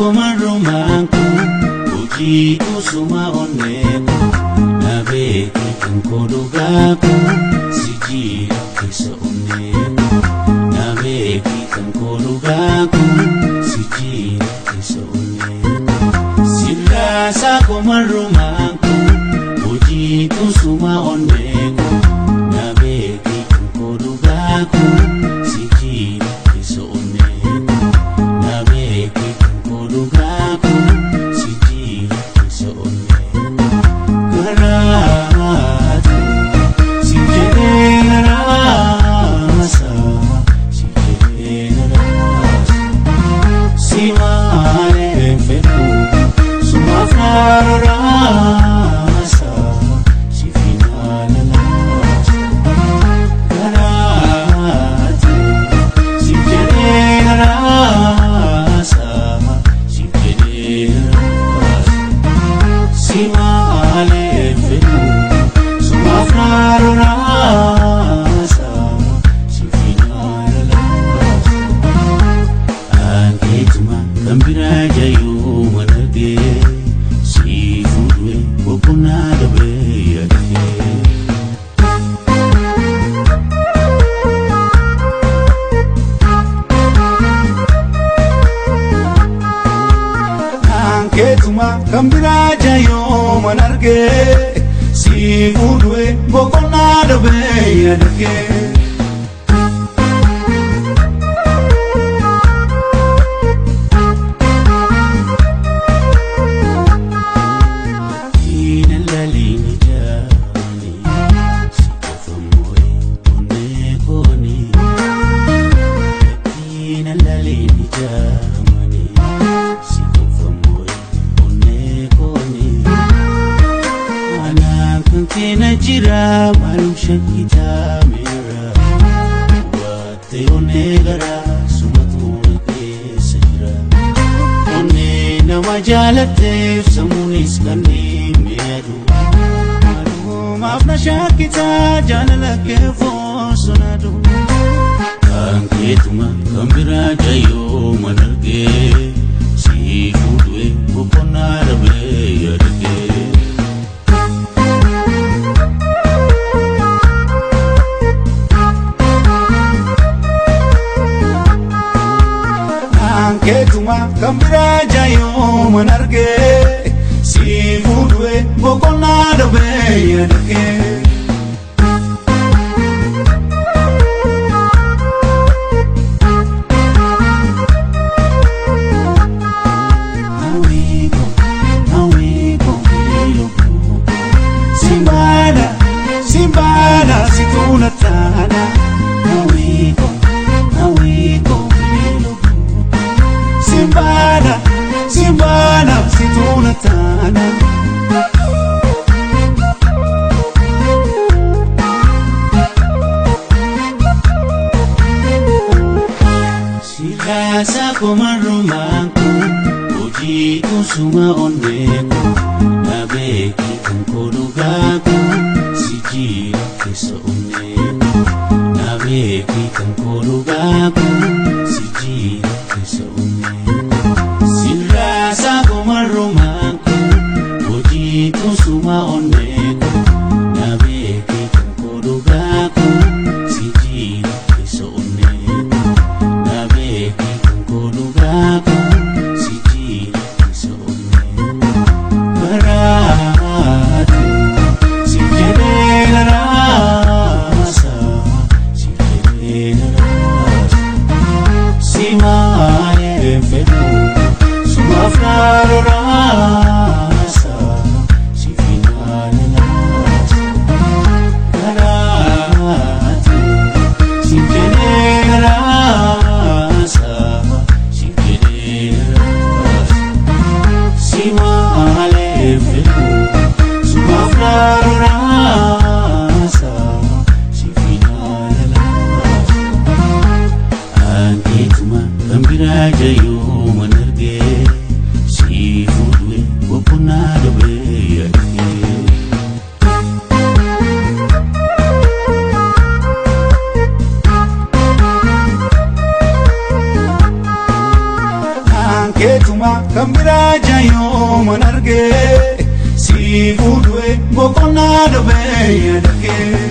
komarumanku uji kusuma onneku nabeki kankodugaku sijira kesa onneku nabeki kankodugaku sijira kesa onneku silasa komarumanku uji kusuma onneku nabeki kankodugaku sijira kesa onneku nabeki kankodugaku sijira kesa onneku karatu sijere rasa simare feku sumafnaro rasa sifinala karatu sijere rasa simale feku sumafnaro rasa sifinala anketuma kambira jayu manage sifudwe kokunada be yake anketuma kambira jayu manage sifudwe kokunada be yake Najira malum shakita mera wate onegara sumatu kesira onne namajalate samunis kanni meru malum apna shakita janala ke fo sunadu anketuma kambira jayo manarge sifudwe kokonara be yarge anketuma kambira jayo manarge sifudwe kokonada be yarge simbana situnatana simbana situnatana silasa komarumanku uji kusuma onneku nabeki kankodugaku sijira kesa onneku nabeki kankodugaku sijira kesa onneku silasa komarumanku uji kusuma onneku nabeki kankodugaku sijira kesa onneku nabeki kankodugaku sijira kesa onneku karatu sijere rasa simale feku dargee si fuudhee boqonnaa dhabee yaadakee.